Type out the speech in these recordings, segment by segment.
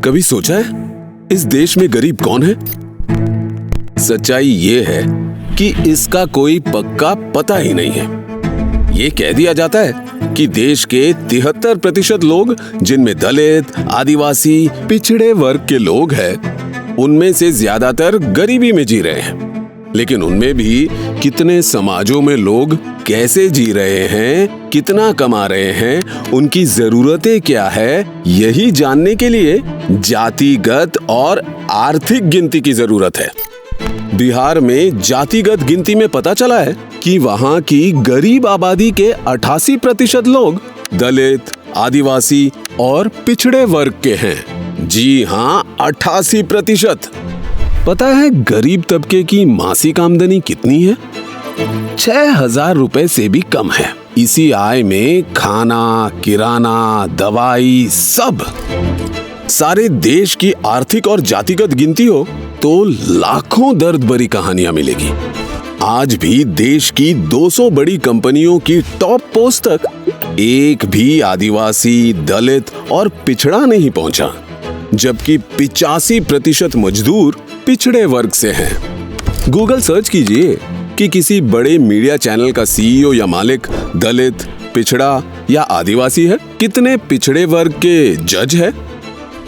कभी सोचा है इस देश में गरीब कौन है? सच्चाई ये है कि इसका कोई पक्का पता ही नहीं है। ये कह दिया जाता है कि देश के 73% लोग, जिनमें दलित, आदिवासी, पिछड़े वर्ग के लोग हैं, उनमें से ज्यादातर गरीबी में जी रहे हैं। लेकिन उनमें भी कितने समाजों में लोग कैसे जी रहे हैं, कितना कमा रहे हैं, उनकी जरूरतें क्या है, यही जानने के लिए जातिगत और आर्थिक गिनती की जरूरत है। बिहार में जातिगत गिनती में पता चला है कि वहां की गरीब आबादी के 88% लोग दलित, आदिवासी और पिछड़े वर्ग के हैं। जी हाँ, 88%। पता है गरीब तबके की मासिक आमदनी कितनी है? 6,000 रुपए से भी कम है। इसी आय में खाना, किराना, दवाई सब। सारे देश की आर्थिक और जातिगत गिनती हो तो लाखों दर्द भरी कहानियां मिलेगी। आज भी देश की 200 बड़ी कंपनियों की टॉप पोस्ट तक एक भी आदिवासी, दलित और पिछड़ा नहीं पहुंचा, जबकि 85% मजदूर पिछड़े वर्ग से हैं। गूगल सर्च कीजिए कि किसी बड़े मीडिया चैनल का सीईओ या मालिक दलित, पिछड़ा या आदिवासी है? कितने पिछड़े वर्ग के जज है?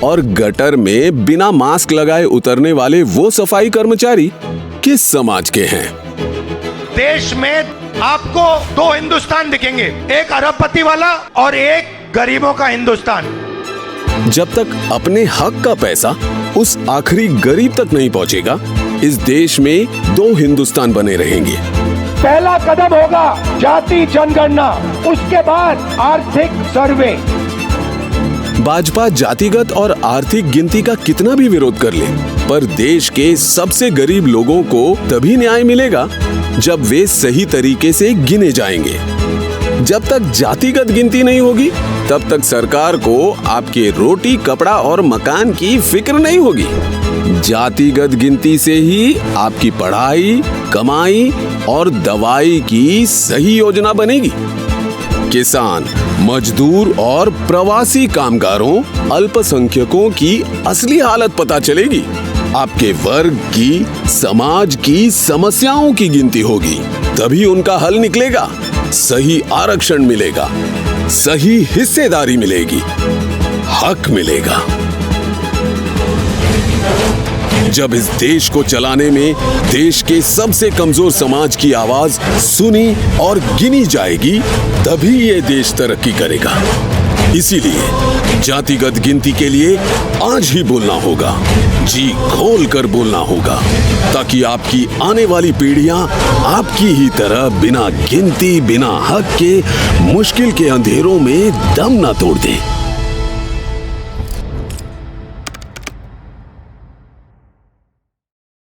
और गटर में बिना मास्क लगाए उतरने वाले वो सफाई कर्मचारी किस समाज के हैं? देश में आपको 2 हिंदुस्तान दिखेंगे, एक अरबपति वाला और एक गरीबों का हिंदुस्तान। जब तक अपने हक का पैसा उस आखिरी गरीब तक नहीं पहुंचेगा, इस देश में 2 हिंदुस्तान बने रहेंगे। पहला कदम होगा जाति जनगणना, उसके बाद आर्थिक सर्वे। भाजपा जातिगत और आर्थिक गिनती का कितना भी विरोध कर ले, पर देश के सबसे गरीब लोगों को तभी न्याय मिलेगा जब वे सही तरीके से गिने जाएंगे। जब तक जातिगत गिनती नहीं होगी, तब तक सरकार को आपके रोटी, कपड़ा और मकान की फिक्र नहीं होगी। जातिगत गिनती से ही आपकी पढ़ाई, कमाई और दवाई की सही योजना बनेगी। किसान, मजदूर और प्रवासी कामगारों, अल्पसंख्यकों की असली हालत पता चलेगी। आपके वर्ग की, समाज की समस्याओं की गिनती होगी, तभी उनका हल निकलेगा। सही आरक्षण मिलेगा, सही हिस्सेदारी मिलेगी, हक मिलेगा। जब इस देश को चलाने में देश के सबसे कमजोर समाज की आवाज सुनी और गिनी जाएगी, तभी ये देश तरक्की करेगा। इसीलिए जातिगत गिनती के लिए आज ही बोलना होगा, जी खोल कर बोलना होगा, ताकि आपकी आने वाली पीढ़ियां आपकी ही तरह बिना गिनती, बिना हक के मुश्किल के अंधेरों में दम न तोड़ दें।